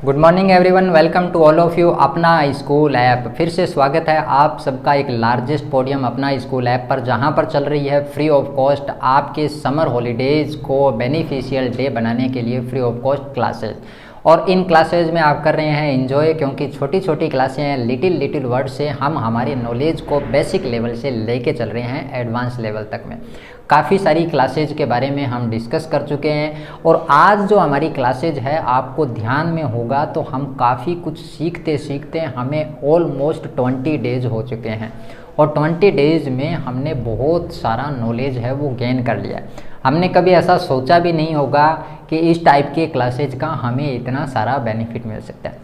Good morning everyone, welcome to all of you Apna school app. फिर से स्वागत है आप सबका एक largest podium Apna school app पर, जहां पर चल रही है फ्री ऑफ कॉस्ट आपके समर हॉलीडेज़ को बेनिफिशियल डे बनाने के लिए फ्री ऑफ कॉस्ट क्लासेज। और इन क्लासेज में आप कर रहे हैं एंजॉय, क्योंकि छोटी छोटी क्लासें हैं। लिटिल वर्ड से हम हमारे नॉलेज को बेसिक लेवल से लेके चल रहे हैं एडवांस लेवल तक में। काफ़ी सारी क्लासेज के बारे में हम डिस्कस कर चुके हैं और आज जो हमारी क्लासेज है आपको ध्यान में होगा तो हम काफ़ी कुछ सीखते सीखते हमें ऑलमोस्ट 20 डेज हो चुके हैं और 20 डेज में हमने बहुत सारा नॉलेज है वो गेन कर लिया है। हमने कभी ऐसा सोचा भी नहीं होगा कि इस टाइप के क्लासेज का हमें इतना सारा बेनिफिट मिल सकता है।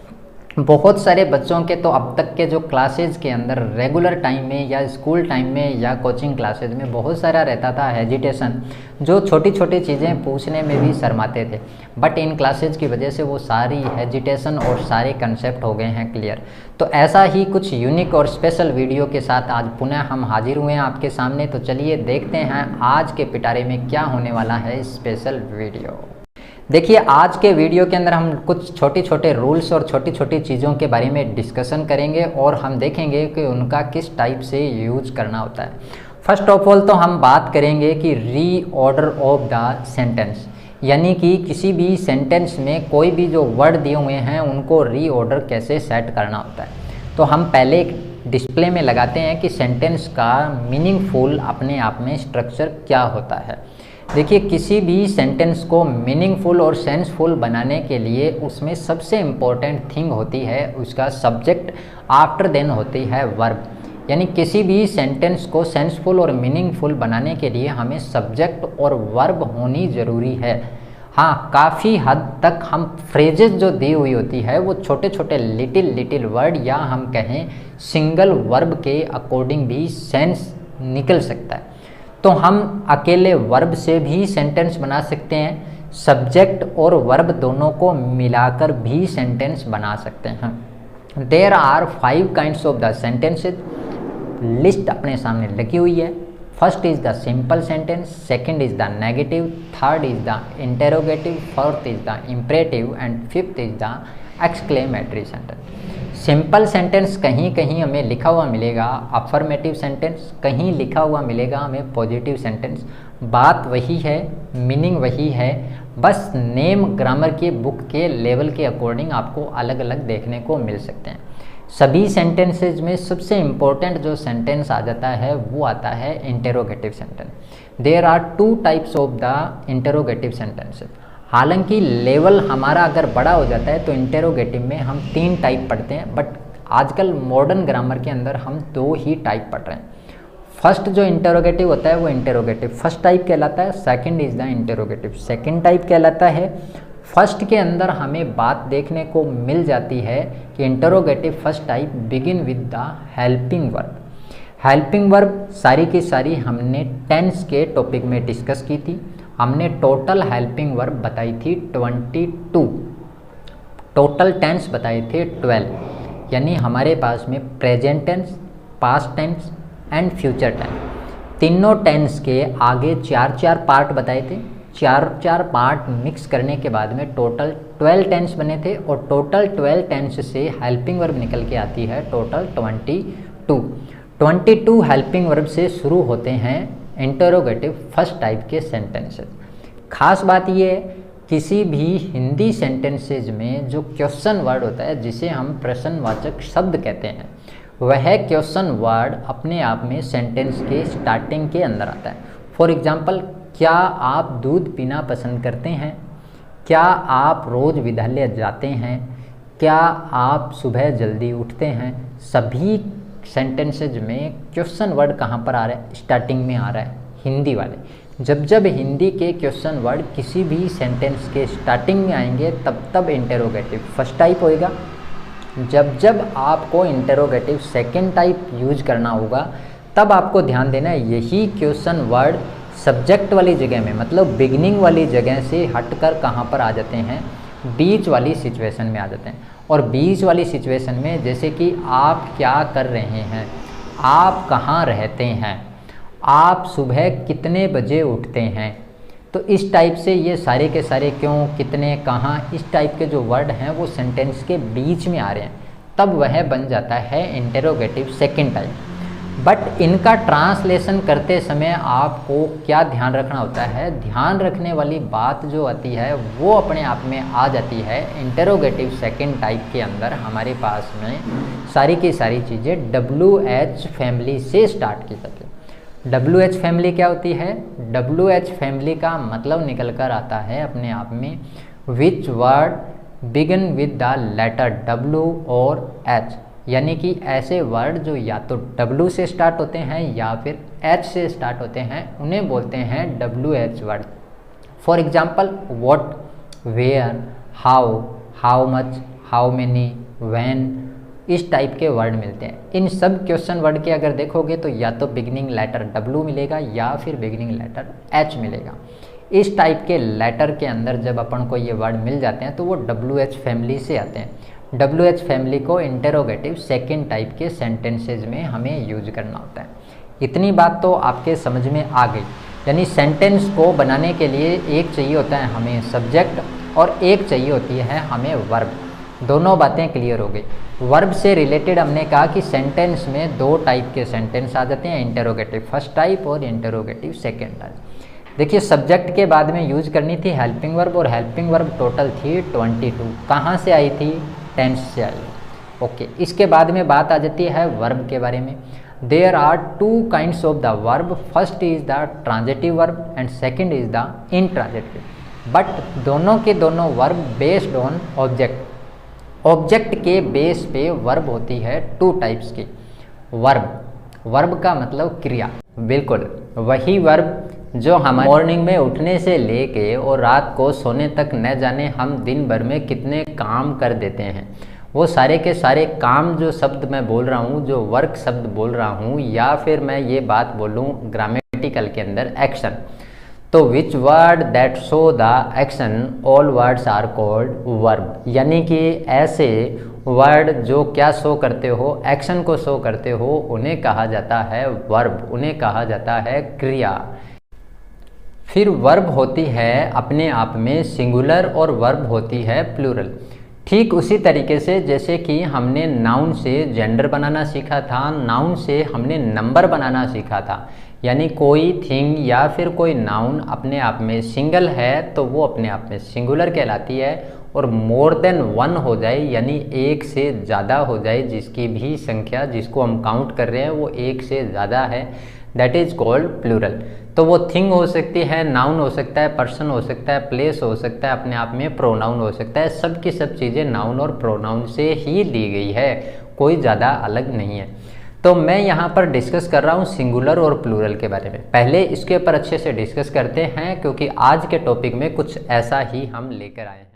बहुत सारे बच्चों के तो अब तक के जो क्लासेज के अंदर रेगुलर टाइम में या स्कूल टाइम में या कोचिंग क्लासेज में बहुत सारा रहता था हेजिटेशन, जो छोटी छोटी चीज़ें पूछने में भी शर्माते थे। बट इन क्लासेज की वजह से वो सारी हेजिटेशन और सारे कंसेप्ट हो गए हैं क्लियर। तो ऐसा ही कुछ यूनिक और स्पेशल वीडियो के साथ आज पुनः हम हाजिर हुए हैं आपके सामने। तो चलिए देखते हैं आज के पिटारे में क्या होने वाला है स्पेशल वीडियो। देखिए, आज के वीडियो के अंदर हम कुछ छोटे छोटे रूल्स और छोटी छोटी चीज़ों के बारे में डिस्कशन करेंगे और हम देखेंगे कि उनका किस टाइप से यूज करना होता है। फर्स्ट ऑफ ऑल तो हम बात करेंगे कि रीऑर्डर ऑफ द सेंटेंस, यानी कि किसी भी सेंटेंस में कोई भी जो वर्ड दिए हुए हैं उनको रीऑर्डर कैसे सेट करना होता है। तो हम पहले एक डिस्प्ले में लगाते हैं कि सेंटेंस का मीनिंगफुल अपने आप में स्ट्रक्चर क्या होता है। देखिए, किसी भी सेंटेंस को मीनिंगफुल और सेंसफुल बनाने के लिए उसमें सबसे इम्पोर्टेंट थिंग होती है उसका सब्जेक्ट, आफ्टर देन होती है वर्ब। यानी किसी भी सेंटेंस को सेंसफुल और मीनिंगफुल बनाने के लिए हमें सब्जेक्ट और वर्ब होनी ज़रूरी है। हाँ, काफ़ी हद तक हम फ्रेजेस जो दी हुई होती है वो छोटे छोटे लिटिल वर्ड या हम कहें सिंगल वर्ब के अकॉर्डिंग भी सेंस निकल सकता है। तो हम अकेले वर्ब से भी सेंटेंस बना सकते हैं, सब्जेक्ट और वर्ब दोनों को मिलाकर भी सेंटेंस बना सकते हैं। There are 5 kinds of the sentences, list अपने सामने लगी हुई है। First is the simple sentence, second is the negative, third is the interrogative, fourth is the imperative and fifth is the exclamatory sentence. Simple sentence कहीं कहीं हमें लिखा हुआ मिलेगा अफर्मेटिव सेंटेंस, कहीं लिखा हुआ मिलेगा हमें पॉजिटिव सेंटेंस। बात वही है, मीनिंग वही है, बस नेम ग्रामर के बुक के लेवल के अकॉर्डिंग आपको अलग अलग देखने को मिल सकते हैं। सभी सेंटेंसेज में सबसे इम्पोर्टेंट जो सेंटेंस आ जाता है वो आता है interrogative sentence. There are 2 types of the interrogative sentences. हालांकि लेवल हमारा अगर बड़ा हो जाता है तो इंटेरोगेटिव में हम 3 टाइप पढ़ते हैं, बट आजकल मॉडर्न ग्रामर के अंदर हम 2 ही टाइप पढ़ रहे हैं। फर्स्ट जो इंटेरोगेटिव होता है वो इंटेरोगेटिव फर्स्ट टाइप कहलाता है, second is the interrogative second type कहलाता है। फर्स्ट के अंदर हमें बात देखने को मिल जाती है कि interrogative first type begin with the helping verb. Helping verb सारी की सारी हमने टेंस के टॉपिक में डिस्कस की थी। हमने टोटल हेल्पिंग वर्ब बताई थी 22, टोटल टेंस बताए थे 12। यानी हमारे पास में present tense, past tense and future tense, तीनों टेंस के आगे 4 पार्ट बताए थे। 4 पार्ट मिक्स करने के बाद में टोटल 12 टेंस बने थे और टोटल 12 टेंस से हेल्पिंग वर्ब निकल के आती है टोटल 22 हेल्पिंग वर्ब से शुरू होते हैं इंटेरोगेटिव फर्स्ट टाइप के सेंटेंसेस। खास बात ये है, किसी भी हिंदी सेंटेंसेज में जो क्वेश्चन वर्ड होता है जिसे हम प्रश्नवाचक शब्द कहते हैं, वह क्वेश्चन वर्ड अपने आप में सेंटेंस के स्टार्टिंग के अंदर आता है। फॉर एग्जांपल, क्या आप दूध पीना पसंद करते हैं? क्या आप रोज़ विद्यालय जाते हैं? क्या आप सुबह जल्दी उठते हैं? सभी सेंटेंसेज में क्वेश्चन वर्ड कहाँ पर आ रहा है? स्टार्टिंग में आ रहा है, हिंदी वाले। जब हिंदी के क्वेश्चन वर्ड किसी भी सेंटेंस के स्टार्टिंग में आएंगे तब इंटेरोगेटिव फर्स्ट टाइप होएगा। जब आपको इंटेरोगेटिव सेकंड टाइप यूज करना होगा तब आपको ध्यान देना है यही क्वेश्चन वर्ड सब्जेक्ट वाली जगह में, मतलब बिगिनिंग वाली जगह से हटकर कहाँ पर आ जाते हैं? बीच वाली सिचुएशन में आ जाते हैं। और बीच वाली सिचुएशन में जैसे कि आप क्या कर रहे हैं, आप कहाँ रहते हैं, आप सुबह कितने बजे उठते हैं, तो इस टाइप से ये सारे के सारे क्यों, कितने, कहाँ, इस टाइप के जो वर्ड हैं वो सेंटेंस के बीच में आ रहे हैं, तब वह बन जाता है इंटेरोगेटिव सेकंड टाइप। बट इनका ट्रांसलेशन करते समय आपको क्या ध्यान रखना होता है, ध्यान रखने वाली बात जो आती है वो अपने आप में आ जाती है इंटेरोगेटिव सेकंड टाइप के अंदर। हमारे पास में सारी की सारी चीज़ें WH फैमिली से स्टार्ट की जाती है। WH फैमिली क्या होती है, WH फैमिली का मतलब निकल कर आता है अपने आप में which word begin with the letter W और H, यानी कि ऐसे वर्ड जो या तो W से स्टार्ट होते हैं या फिर H से स्टार्ट होते हैं, उन्हें बोलते हैं WH word. For example what, where, how, how much, how many, when, इस टाइप के वर्ड मिलते हैं। इन सब क्वेश्चन वर्ड के अगर देखोगे तो या तो बिगिनिंग लेटर W मिलेगा या फिर बिगिनिंग लेटर H मिलेगा। इस टाइप के लेटर के अंदर जब अपन को ये वर्ड मिल जाते हैं तो वो WH फैमिली से आते हैं। WH फैमिली को इंटेरोगेटिव सेकंड टाइप के सेंटेंसेज में हमें यूज करना होता है। इतनी बात तो आपके समझ में आ गई। यानी सेंटेंस को बनाने के लिए एक चाहिए होता है हमें सब्जेक्ट और एक चाहिए होती है हमें वर्ब। दोनों बातें क्लियर हो गई। वर्ब से रिलेटेड हमने कहा कि सेंटेंस में दो टाइप के सेंटेंस आ जाते हैं, इंटेरोगेटिव फर्स्ट टाइप और इंटेरोगेटिव सेकंड टाइप। देखिए सब्जेक्ट के बाद में यूज करनी थी हेल्पिंग वर्ब, और हेल्पिंग वर्ब टोटल थी 22। कहाँ से आई थी, टेंस से आई। ओके, इसके बाद में बात आ जाती है वर्ब के बारे में। There are two kinds of the verb, first is the transitive verb and second is the intransitive. But दोनों के दोनों verb based on object, object के बेस पे वर्ब होती है टू टाइप्स की। वर्ब का मतलब क्रिया, बिल्कुल वही वर्ब जो हमारे मॉर्निंग में उठने से लेके और रात को सोने तक न जाने हम दिन भर में कितने काम कर देते हैं, वो सारे के सारे काम जो शब्द मैं बोल रहा हूँ, जो वर्क शब्द बोल रहा हूँ, या फिर मैं ये बात बोलूँ ग्रामेटिकल के अंदर एक्शन, तो which word that show the action all words are called verb. यानी कि ऐसे वर्ड जो क्या शो करते हो, एक्शन को शो करते हो, उन्हें कहा जाता है वर्ब, उन्हें कहा जाता है क्रिया। फिर वर्ब होती है अपने आप में सिंगुलर और वर्ब होती है प्लूरल। ठीक उसी तरीके से जैसे कि हमने नाउन से जेंडर बनाना सीखा था, नाउन से हमने नंबर बनाना सीखा था। यानी कोई थिंग या फिर कोई नाउन अपने आप में सिंगल है तो वो अपने आप में सिंगुलर कहलाती है, और मोर देन वन हो जाए यानी एक से ज़्यादा हो जाए, जिसकी भी संख्या जिसको हम काउंट कर रहे हैं वो एक से ज़्यादा है, दैट इज कॉल्ड प्लूरल। तो वो थिंग हो सकती है, नाउन हो सकता है, पर्सन हो सकता है, प्लेस हो सकता है, अपने आप में प्रोनाउन हो सकता है। सब की सब चीज़ें नाउन और प्रोनाउन से ही ली गई है, कोई ज़्यादा अलग नहीं है। तो मैं यहाँ पर डिस्कस कर रहा हूँ सिंगुलर और प्लूरल के बारे में। पहले इसके ऊपर अच्छे से डिस्कस करते हैं, क्योंकि आज के टॉपिक में कुछ ऐसा ही हम लेकर आए हैं।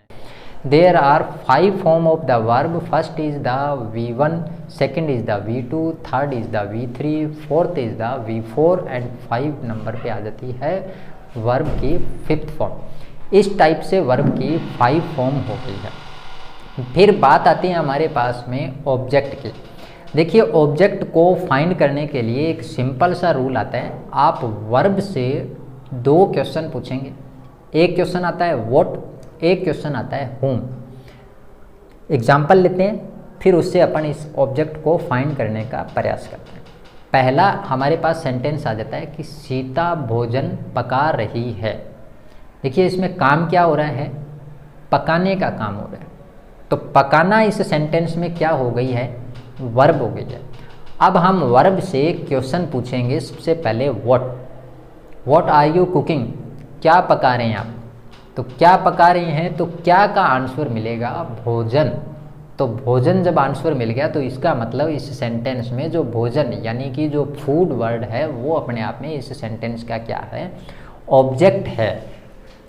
There are 5 form of the verb, first is the V1, second is the V2, third is the V3, fourth is the V4 and 5 number पे आ जाती है वर्ब की 5th फॉर्म। इस टाइप से वर्ब की 5 फॉर्म हो गई है। फिर बात आती है हमारे पास में ऑब्जेक्ट की। देखिए ऑब्जेक्ट को फाइंड करने के लिए एक सिंपल सा रूल आता है। आप वर्ब से 2 क्वेश्चन पूछेंगे, एक क्वेश्चन आता है व्हाट, एक क्वेश्चन आता है whom। एग्जाम्पल लेते हैं, फिर उससे अपन इस ऑब्जेक्ट को फाइंड करने का प्रयास करते हैं। पहला हमारे पास सेंटेंस आ जाता है कि सीता भोजन पका रही है। देखिए इसमें काम क्या हो रहा है, पकाने का काम हो रहा है। तो पकाना इस सेंटेंस में क्या हो गई है, वर्ब हो गई है। अब हम वर्ब से क्वेश्चन पूछेंगे। सबसे पहले व्हाट आर यू कुकिंग, क्या पका रहे हैं आप। तो क्या पका रहे हैं, तो क्या का आंसर मिलेगा भोजन। तो भोजन जब आंसर मिल गया तो इसका मतलब इस सेंटेंस में जो भोजन यानी कि जो फूड वर्ड है वो अपने आप में इस सेंटेंस का क्या है, ऑब्जेक्ट है।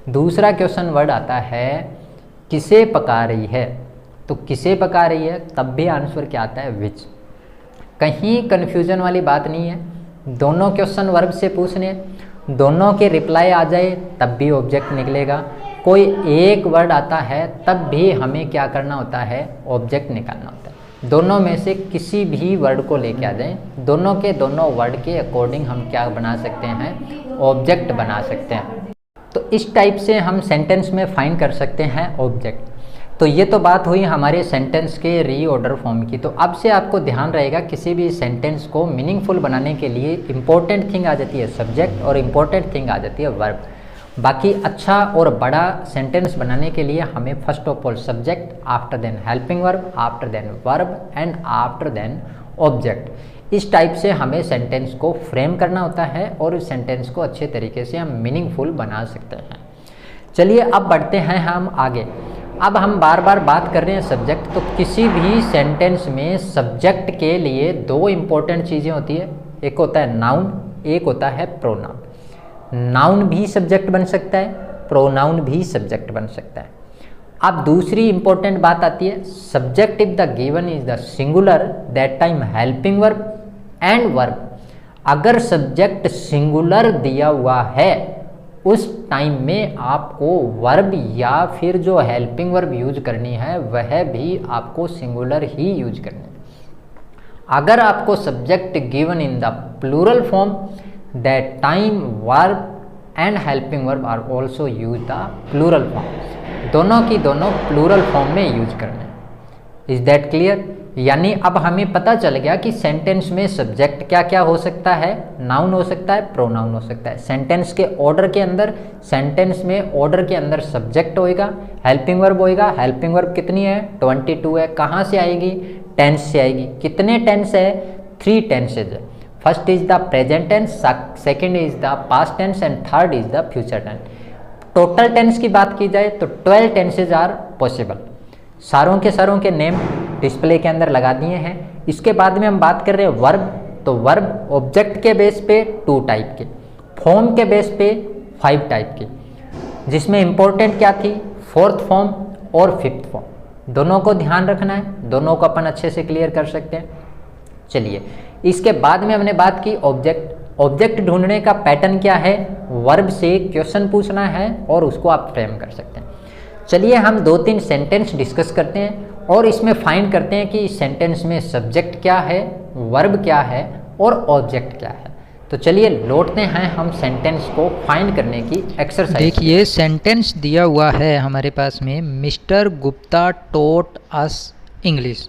दूसरा क्वेश्चन वर्ड आता है किसे पका रही है। तो किसे पका रही है, तब भी आंसर क्या आता है विच। कहीं कन्फ्यूजन वाली बात नहीं है, दोनों क्वेश्चन वर्ब से पूछने, दोनों के रिप्लाई आ जाए तब भी ऑब्जेक्ट निकलेगा। कोई एक वर्ड आता है तब भी हमें क्या करना होता है, ऑब्जेक्ट निकालना होता है। दोनों में से किसी भी वर्ड को लेके आ जाए, दोनों के दोनों वर्ड के अकॉर्डिंग हम क्या बना सकते हैं, ऑब्जेक्ट बना सकते हैं। तो इस टाइप से हम सेंटेंस में फाइंड कर सकते हैं ऑब्जेक्ट। तो ये तो बात हुई हमारे सेंटेंस के रीऑर्डर फॉर्म की। तो अब से आपको ध्यान रहेगा किसी भी सेंटेंस को मीनिंगफुल बनाने के लिए इंपॉर्टेंट थिंग आ जाती है सब्जेक्ट और इम्पोर्टेंट थिंग आ जाती है वर्ब। बाकी अच्छा और बड़ा सेंटेंस बनाने के लिए हमें first of all subject, after then helping verb, after then verb and after then object, इस टाइप से हमें सेंटेंस को फ्रेम करना होता है और इस सेंटेंस को अच्छे तरीके से हम मीनिंगफुल बना सकते हैं। चलिए अब बढ़ते हैं हम आगे। अब हम बार बार बात कर रहे हैं सब्जेक्ट, तो किसी भी सेंटेंस में सब्जेक्ट के लिए दो इम्पोर्टेंट चीज़ें होती है, एक होता है नाउन, एक होता है प्रोनाउन। नाउन भी सब्जेक्ट बन सकता है, प्रोनाउन भी सब्जेक्ट बन सकता है। अब दूसरी इंपॉर्टेंट बात आती है, subject if the given is the singular that time helping verb and verb. अगर सब्जेक्ट सिंगुलर दिया हुआ है उस टाइम में आपको वर्ब या फिर जो हेल्पिंग वर्ब यूज करनी है वह भी आपको सिंगुलर ही यूज करनी है। अगर आपको subject given in the plural form that time verb and helping verb are also use the plural form, दोनों की दोनों प्लूरल फॉर्म में यूज करने। Is that clear? यानी अब हमें पता चल गया कि सेंटेंस में सब्जेक्ट क्या क्या हो सकता है, नाउन हो सकता है, प्रोनाउन हो सकता है। सेंटेंस के ऑर्डर के अंदर, सेंटेंस में ऑर्डर के अंदर सब्जेक्ट होएगा, हेल्पिंग वर्ब होएगा। हेल्पिंग वर्ब कितनी है? 22 है। कहाँ से आएगी? टेंस से आएगी। कितने टेंस है? 3 टेंसेज है। First is the present tense, second is the past tense and third is the future tense. Total tense की बात की जाए तो 12 टेंसेज आर पॉसिबल। सारों के नेम डिस्प्ले के अंदर लगा दिए हैं। इसके बाद में हम बात कर रहे हैं वर्ब, तो वर्ब ऑब्जेक्ट के बेस पे 2 टाइप के, फॉर्म के बेस पे 5 टाइप के, जिसमें इंपॉर्टेंट क्या थी? 4th फॉर्म और 5th फॉर्म। दोनों को ध्यान रखना है, दोनों को अपन अच्छे से क्लियर कर सकते हैं। चलिए इसके बाद में हमने बात की ऑब्जेक्ट। ऑब्जेक्ट ढूंढने का पैटर्न क्या है? वर्ब से क्वेश्चन पूछना है और उसको आप फ्रेम कर सकते हैं। चलिए हम 2-3 सेंटेंस डिस्कस करते हैं और इसमें फाइंड करते हैं कि इस सेंटेंस में सब्जेक्ट क्या है, वर्ब क्या है और ऑब्जेक्ट क्या है। तो चलिए लौटते हैं हम सेंटेंस को फाइंड करने की एक्सरसाइज। देखिए सेंटेंस दिया हुआ है हमारे पास में, mister Gupta taught us English.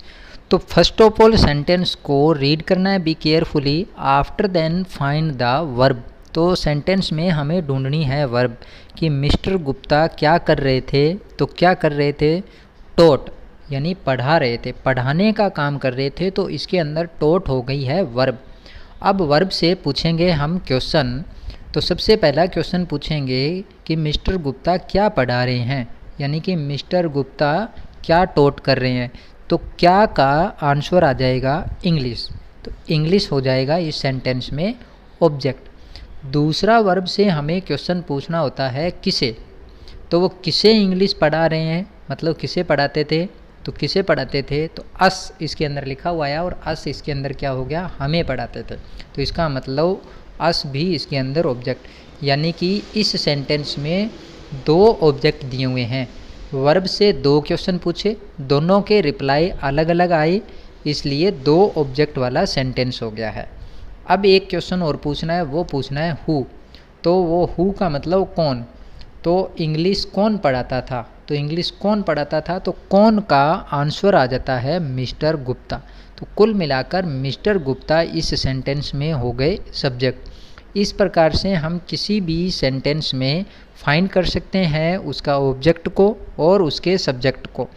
तो फर्स्ट ऑफ ऑल सेंटेंस को रीड करना है be carefully, after then find the verb. तो सेंटेंस में हमें ढूंढनी है वर्ब कि मिस्टर गुप्ता क्या कर रहे थे। तो क्या कर रहे थे? टॉट यानी पढ़ा रहे थे, पढ़ाने का काम कर रहे थे। तो इसके अंदर टॉट हो गई है वर्ब। अब वर्ब से पूछेंगे हम क्वेश्चन। तो सबसे पहला क्वेश्चन पूछेंगे कि मिस्टर गुप्ता क्या पढ़ा रहे हैं, यानी कि मिस्टर गुप्ता क्या टॉट कर रहे हैं। तो क्या का आंसर आ जाएगा इंग्लिश। तो इंग्लिश हो जाएगा इस सेंटेंस में ऑब्जेक्ट। दूसरा वर्ब से हमें क्वेश्चन पूछना होता है किसे। तो वो किसे इंग्लिश पढ़ा रहे हैं, मतलब किसे पढ़ाते थे। तो किसे पढ़ाते थे? तो अस इसके अंदर लिखा हुआ है और अस इसके अंदर क्या हो गया? हमें पढ़ाते थे। तो इसका मतलब अस भी इसके अंदर ऑब्जेक्ट, यानी कि इस सेंटेंस में 2 ऑब्जेक्ट दिए हुए हैं। वर्ब से 2 क्वेश्चन पूछे, दोनों के रिप्लाई अलग अलग आए, इसलिए 2 ऑब्जेक्ट वाला सेंटेंस हो गया है। अब एक क्वेश्चन और पूछना है, वो पूछना है हु। तो वो हु का मतलब कौन। तो इंग्लिश कौन पढ़ाता था। तो इंग्लिश कौन पढ़ाता था, तो कौन का आंसर आ जाता है मिस्टर गुप्ता। तो कुल मिलाकर मिस्टर गुप्ता इस सेंटेंस में हो गए सब्जेक्ट। इस प्रकार से हम किसी भी सेंटेंस में फाइंड कर सकते हैं उसका ऑब्जेक्ट को और उसके सब्जेक्ट को।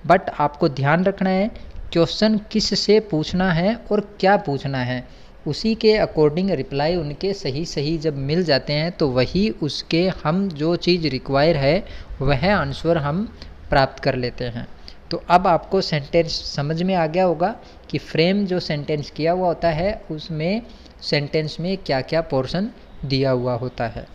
बट आपको ध्यान रखना है क्वेश्चन किस से पूछना है और क्या पूछना है, उसी के अकॉर्डिंग रिप्लाई उनके सही सही जब मिल जाते हैं तो वही उसके हम जो चीज़ रिक्वायर है वह आंसर हम प्राप्त कर लेते हैं। तो अब आपको सेंटेंस समझ में आ गया होगा कि फ्रेम जो सेंटेंस किया हुआ होता है उसमें सेंटेंस में क्या क्या पोर्शन दिया हुआ होता है।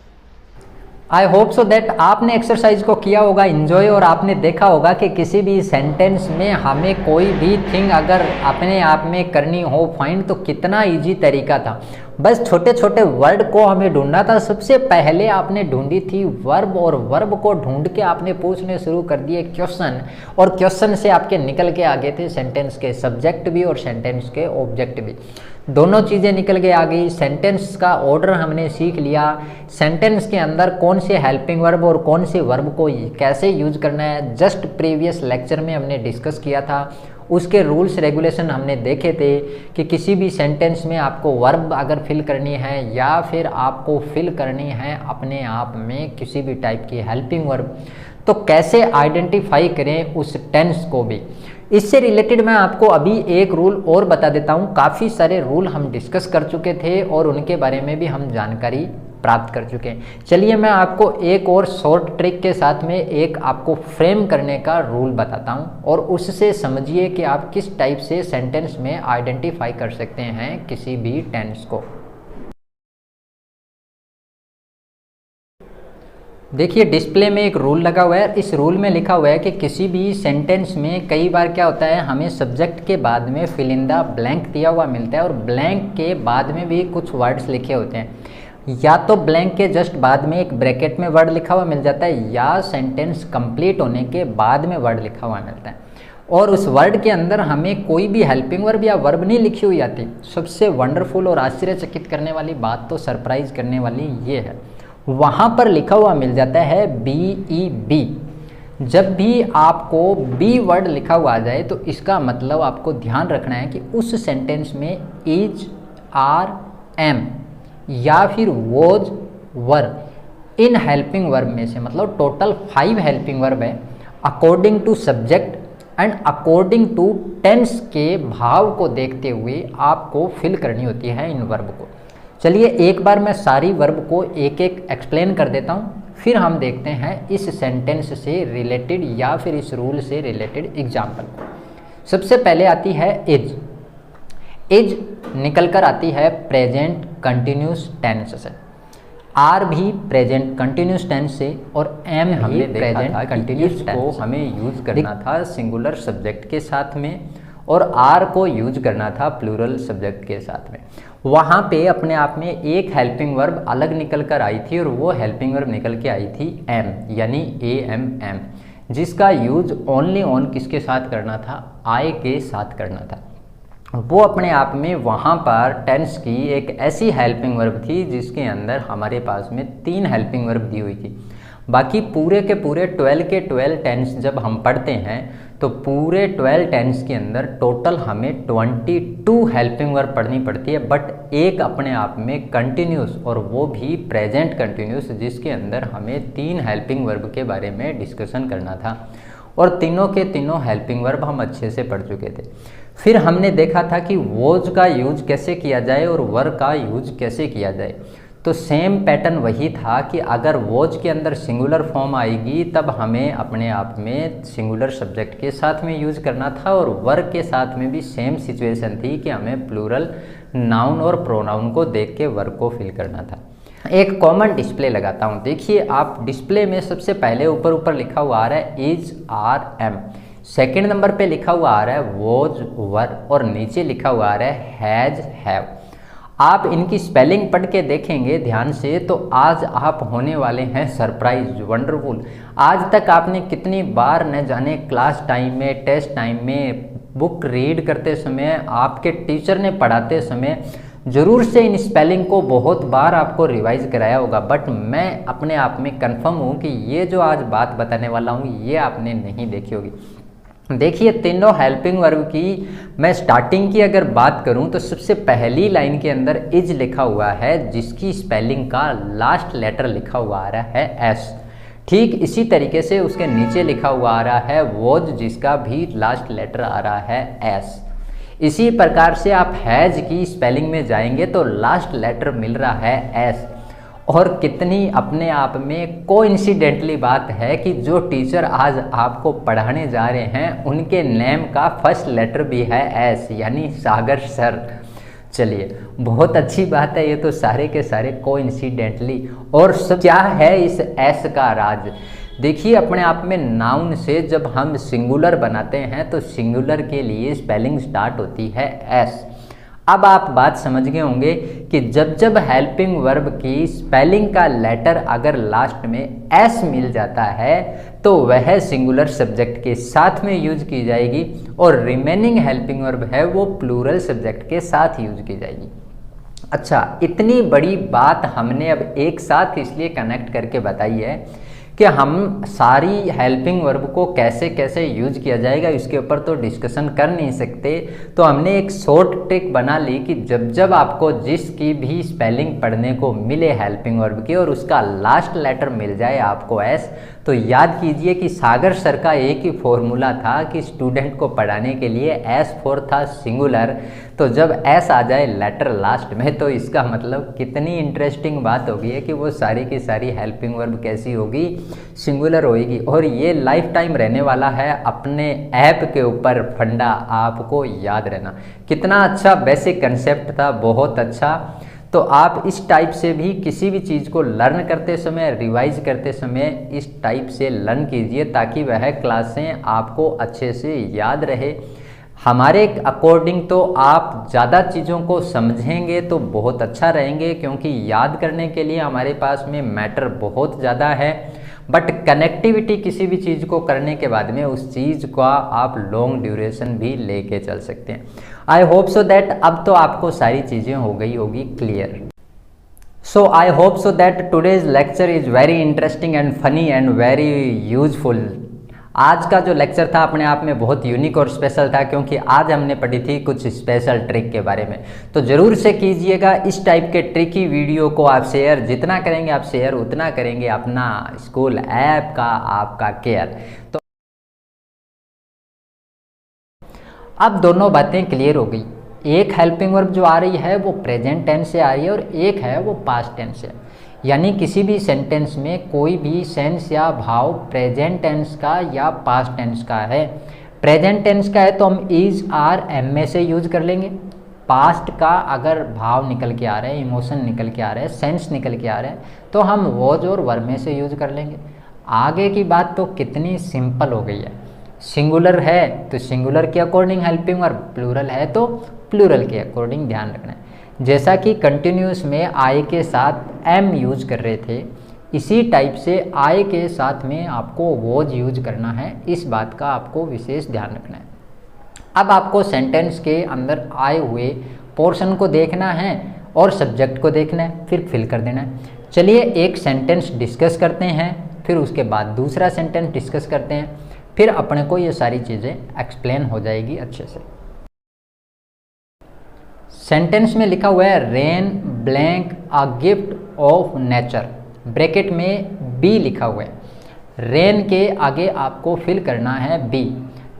आई होप सो दैट आपने एक्सरसाइज को किया होगा एंजॉय और आपने देखा होगा कि किसी भी सेंटेंस में हमें कोई भी थिंग अगर अपने आप में करनी हो फाइंड तो कितना इजी तरीका था। बस छोटे छोटे वर्ड को हमें ढूंढना था। सबसे पहले आपने ढूंढी थी वर्ब और वर्ब को ढूंढ के आपने पूछने शुरू कर दिए क्वेश्चन और क्वेश्चन से आपके निकल के आगे थे सेंटेंस के सब्जेक्ट भी और सेंटेंस के ऑब्जेक्ट भी। दोनों चीज़ें निकल के आ गई। सेंटेंस का ऑर्डर हमने सीख लिया, सेंटेंस के अंदर कौन से हेल्पिंग वर्ब और कौन से वर्ब को कैसे यूज करना है जस्ट प्रीवियस लेक्चर में हमने डिस्कस किया था। उसके रूल्स रेगुलेशन हमने देखे थे कि किसी भी सेंटेंस में आपको वर्ब अगर फिल करनी है या फिर आपको फिल करनी है अपने आप में किसी भी टाइप की हेल्पिंग वर्ब, तो कैसे आइडेंटिफाई करें उस टेंस को भी। इससे रिलेटेड मैं आपको अभी एक रूल और बता देता हूँ। काफ़ी सारे रूल हम डिस्कस कर चुके थे और उनके बारे में भी हम जानकारी प्राप्त कर चुके हैं। चलिए मैं आपको एक और शॉर्ट ट्रिक के साथ में एक आपको फ्रेम करने का रूल बताता हूँ और उससे समझिए कि आप किस टाइप से सेंटेंस में आइडेंटिफाई कर सकते हैं किसी भी टेंस को। देखिए डिस्प्ले में एक रूल लगा हुआ है। इस रूल में लिखा हुआ है कि किसी भी सेंटेंस में कई बार क्या होता है, हमें सब्जेक्ट के बाद में फिल इन द ब्लैंक दिया हुआ मिलता है और ब्लैंक के बाद में भी कुछ वर्ड्स लिखे होते हैं, या तो ब्लैंक के जस्ट बाद में एक ब्रैकेट में वर्ड लिखा हुआ मिल जाता है या सेंटेंस कंप्लीट होने के बाद में वर्ड लिखा हुआ मिलता है और उस वर्ड के अंदर हमें कोई भी हेल्पिंग वर्ब या वर्ब नहीं लिखी हुई आती। सबसे वंडरफुल और आश्चर्यचकित करने वाली बात, तो सरप्राइज करने वाली ये है, वहाँ पर लिखा हुआ मिल जाता है BEB। जब भी आपको बी वर्ड लिखा हुआ आ जाए तो इसका मतलब आपको ध्यान रखना है कि उस सेंटेंस में इज, आर, एम या फिर वॉज, वर इन हेल्पिंग वर्ब में से, मतलब टोटल 5 हेल्पिंग वर्ब है, according to subject and according to tense के भाव को देखते हुए आपको फिल करनी होती है इन वर्ब को। चलिए एक बार मैं सारी वर्ब को एक एक एक्सप्लेन कर देता हूँ, फिर हम देखते हैं इस सेंटेंस से रिलेटेड या फिर इस रूल से रिलेटेड एग्जाम्पल। सबसे पहले आती है इज। इज निकल कर आती है प्रेजेंट कंटिन्यूस टेंस से, आर भी प्रेजेंट कंटिन्यूस टेंस से और एम हमने प्रेजेंट कंटिन्यूस टेंस को हमें यूज करना था सिंगुलर सब्जेक्ट के साथ में और आर को यूज करना था प्लूरल सब्जेक्ट के साथ में। वहाँ पे अपने आप में एक हेल्पिंग वर्ब अलग निकल कर आई थी और वो हेल्पिंग वर्ब निकल के आई थी एम, यानी AMM, जिसका यूज ओनली ऑन किसके साथ करना था, आई के साथ करना था। वो अपने आप में वहाँ पर टेंस की एक ऐसी हेल्पिंग वर्ब थी जिसके अंदर हमारे पास में 3 हेल्पिंग वर्ब दी हुई थी। बाकी पूरे के पूरे 12 के 12 टेंस जब हम पढ़ते हैं तो पूरे 12 टेंस के अंदर टोटल हमें 22 हेल्पिंग वर्ब पढ़नी पड़ती है, बट एक अपने आप में कंटिन्यूस और वो भी प्रेजेंट कंटिन्यूस, जिसके अंदर हमें 3 हेल्पिंग वर्ब के बारे में डिस्कशन करना था और तीनों के तीनों हेल्पिंग वर्ब हम अच्छे से पढ़ चुके थे। फिर हमने देखा था कि वॉज का यूज कैसे किया जाए और वर का यूज कैसे किया जाए। तो सेम पैटर्न वही था कि अगर वॉज के अंदर सिंगुलर फॉर्म आएगी तब हमें अपने आप में सिंगुलर सब्जेक्ट के साथ में यूज करना था और वर के साथ में भी सेम सिचुएशन थी कि हमें प्लूरल नाउन और प्रोनाउन को देख के वर को फिल करना था। एक कॉमन डिस्प्ले लगाता हूँ, देखिए आप डिस्प्ले में सबसे पहले ऊपर लिखा हुआ आ रहा है is, are, am, second number पे लिखा हुआ आ रहा है वॉज, वर और नीचे लिखा हुआ आ रहा है हैज, हैव। आप इनकी स्पेलिंग पढ़ के देखेंगे ध्यान से तो आज आप होने वाले हैं सरप्राइज, वंडरफुल। आज तक आपने कितनी बार न जाने क्लास टाइम में, टेस्ट टाइम में, बुक रीड करते समय, आपके टीचर ने पढ़ाते समय ज़रूर से इन स्पेलिंग को बहुत बार आपको रिवाइज कराया होगा, बट मैं अपने आप में कंफर्म हूँ कि ये जो आज बात बताने वाला हूँ ये आपने नहीं देखी होगी। देखिए तीनों हेल्पिंग वर्ब की मैं स्टार्टिंग की अगर बात करूं तो सबसे पहली लाइन के अंदर इज लिखा हुआ है जिसकी स्पेलिंग का लास्ट लेटर लिखा हुआ आ रहा है एस। ठीक इसी तरीके से उसके नीचे लिखा हुआ आ रहा है वॉज जिसका भी लास्ट लेटर आ रहा है एस। इसी प्रकार से आप हैज की स्पेलिंग में जाएंगे तो लास्ट लेटर मिल रहा है एस। और कितनी अपने आप में कोइंसिडेंटली बात है कि जो टीचर आज आपको पढ़ाने जा रहे हैं उनके नेम का फर्स्ट लेटर भी है एस, यानी सागर सर। चलिए बहुत अच्छी बात है, ये तो सारे के सारे कोइंसिडेंटली। और सब क्या है इस एस का राज, देखिए अपने आप में नाउन से जब हम सिंगुलर बनाते हैं तो सिंगुलर के लिए स्पेलिंग स्टार्ट होती है एस। अब आप बात समझ गए होंगे कि जब जब हेल्पिंग वर्ब की स्पेलिंग का लेटर अगर लास्ट में एस मिल जाता है तो वह सिंगुलर सब्जेक्ट के साथ में यूज की जाएगी और रिमेनिंग हेल्पिंग वर्ब है वो प्लूरल सब्जेक्ट के साथ यूज की जाएगी। अच्छा, इतनी बड़ी बात हमने अब एक साथ इसलिए कनेक्ट करके बताई है कि हम सारी हेल्पिंग वर्ब को कैसे कैसे यूज किया जाएगा इसके ऊपर तो डिस्कशन कर नहीं सकते, तो हमने एक शॉर्ट ट्रिक बना ली कि जब जब आपको जिसकी भी स्पेलिंग पढ़ने को मिले हेल्पिंग वर्ब की और उसका लास्ट लेटर मिल जाए आपको एस, तो याद कीजिए कि सागर सर का एक ही फॉर्मूला था कि स्टूडेंट को पढ़ाने के लिए एस फॉर था सिंगुलर, तो जब एस आ जाए लेटर लास्ट में तो इसका मतलब कितनी इंटरेस्टिंग बात होगी है कि वो सारी की सारी हेल्पिंग वर्ब कैसी होगी, सिंगुलर होगी। और ये लाइफ टाइम रहने वाला है, अपने ऐप के ऊपर फंडा आपको याद रहना। कितना अच्छा बेसिक कंसेप्ट था, बहुत अच्छा। तो आप इस टाइप से भी किसी भी चीज़ को लर्न करते समय, रिवाइज करते समय इस टाइप से लर्न कीजिए ताकि वह क्लासें आपको अच्छे से याद रहे। हमारे अकॉर्डिंग तो आप ज़्यादा चीज़ों को समझेंगे तो बहुत अच्छा रहेंगे, क्योंकि याद करने के लिए हमारे पास में मैटर बहुत ज़्यादा है, बट कनेक्टिविटी किसी भी चीज़ को करने के बाद में उस चीज़ का आप लॉन्ग ड्यूरेशन भी लेके चल सकते हैं। आई होप सो दैट अब तो आपको सारी चीज़ें हो गई होगी clear. So I hope so that today's lecture is very interesting and funny and very useful. आज का जो लेक्चर था अपने आप में बहुत यूनिक और स्पेशल था, क्योंकि आज हमने पढ़ी थी कुछ स्पेशल ट्रिक के बारे में। तो ज़रूर से कीजिएगा इस टाइप के ट्रिकी वीडियो को आप शेयर, जितना करेंगे आप शेयर उतना करेंगे अपना स्कूल ऐप का आपका केयर। तो अब दोनों बातें क्लियर हो गई। एक हेल्पिंग वर्ब जो आ रही है वो प्रेजेंट टेंस से आ रही है और एक है वो पास्ट टेंस से, यानी किसी भी सेंटेंस में कोई भी सेंस या भाव प्रेजेंट टेंस का या पास्ट टेंस का है। प्रेजेंट टेंस का है तो हम इज आर एम में से यूज कर लेंगे। पास्ट का अगर भाव निकल के आ रहे हैं, इमोशन निकल के आ रहे हैं, सेंस निकल के आ रहे हैं तो हम वॉज और वर में से यूज कर लेंगे। आगे की बात तो कितनी सिंपल हो गई है। सिंगुलर है तो सिंगुलर के अकॉर्डिंग हेल्पिंग वर्ब, प्लूरल है तो प्लूरल के अकॉर्डिंग ध्यान रखना है। जैसा कि कंटिन्यूस में आई के साथ एम यूज कर रहे थे, इसी टाइप से आई के साथ में आपको वॉज यूज करना है, इस बात का आपको विशेष ध्यान रखना है। अब आपको सेंटेंस के अंदर आए हुए पोर्शन को देखना है और सब्जेक्ट को देखना है, फिर फिल कर देना है। चलिए एक सेंटेंस डिस्कस करते हैं, फिर उसके बाद दूसरा सेंटेंस डिस्कस करते हैं, फिर अपने को ये सारी चीज़ें एक्सप्लेन हो जाएगी अच्छे से। सेंटेंस में लिखा हुआ है rain blank a gift of nature, bracket में बी लिखा हुआ है। रेन के आगे आपको फिल करना है बी।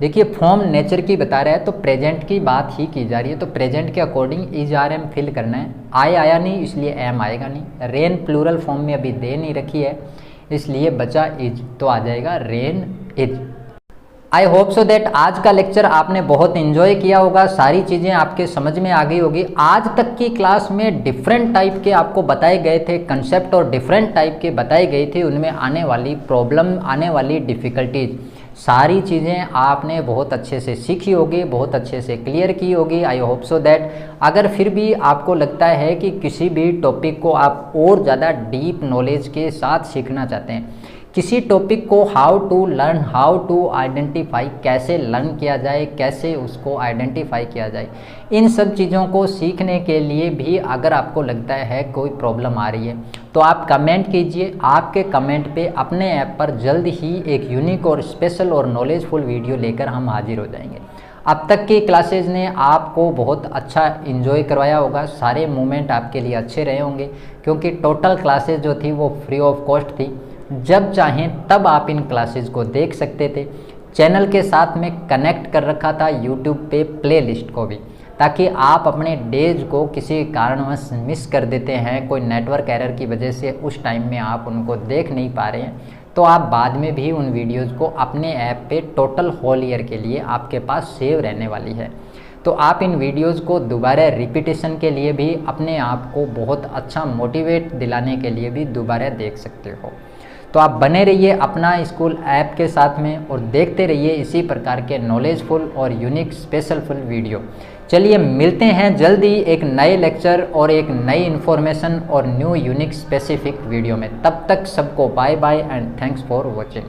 देखिए फॉर्म नेचर की बता रहा है तो प्रेजेंट की बात ही की जा रही है, तो प्रेजेंट के according is are am fill करना है। आई आया नहीं इसलिए एम आएगा नहीं। रेन प्लूरल फॉर्म में अभी दे नहीं रखी है इसलिए बचा इज, तो आ जाएगा rain is. I hope so that आज का लेक्चर आपने बहुत एंजॉय किया होगा, सारी चीज़ें आपके समझ में आ गई होगी। आज तक की क्लास में डिफरेंट टाइप के आपको बताए गए थे कंसेप्ट और डिफरेंट टाइप के बताए गए थे उनमें आने वाली प्रॉब्लम, आने वाली डिफ़िकल्टीज, सारी चीज़ें आपने बहुत अच्छे से सीखी होगी, बहुत अच्छे से क्लियर की होगी। आई होप सो दैट अगर फिर भी आपको लगता है कि किसी भी टॉपिक को आप और ज़्यादा डीप नॉलेज के साथ सीखना चाहते हैं, किसी टॉपिक को how to learn, how to identify, कैसे लर्न किया जाए, कैसे उसको आइडेंटिफाई किया जाए, इन सब चीज़ों को सीखने के लिए भी अगर आपको लगता है कोई प्रॉब्लम आ रही है तो आप कमेंट कीजिए। आपके कमेंट पे अपने ऐप पर जल्द ही एक यूनिक और स्पेशल और नॉलेजफुल वीडियो लेकर हम हाजिर हो जाएंगे। अब तक की क्लासेज ने आपको बहुत अच्छा इन्जॉय करवाया होगा, सारे मोमेंट आपके लिए अच्छे रहे होंगे, क्योंकि टोटल क्लासेज जो थी वो फ्री ऑफ कॉस्ट थी। जब चाहें तब आप इन क्लासेस को देख सकते थे। चैनल के साथ में कनेक्ट कर रखा था यूट्यूब पे प्लेलिस्ट को भी, ताकि आप अपने डेज को किसी कारणवश मिस कर देते हैं, कोई नेटवर्क एरर की वजह से उस टाइम में आप उनको देख नहीं पा रहे हैं, तो आप बाद में भी उन वीडियोज़ को अपने ऐप पे टोटल होल ईयर के लिए आपके पास सेव रहने वाली है। तो आप इन वीडियोज़ को दोबारा रिपीटेशन के लिए भी, अपने आप को बहुत अच्छा मोटिवेट दिलाने के लिए भी दोबारा देख सकते हो। तो आप बने रहिए अपना स्कूल ऐप के साथ में और देखते रहिए इसी प्रकार के नॉलेजफुल और यूनिक स्पेशलफुल वीडियो। चलिए मिलते हैं जल्दी एक नए लेक्चर और एक नई इन्फॉर्मेशन और न्यू यूनिक स्पेसिफिक वीडियो में। तब तक सबको bye bye and thanks for watching.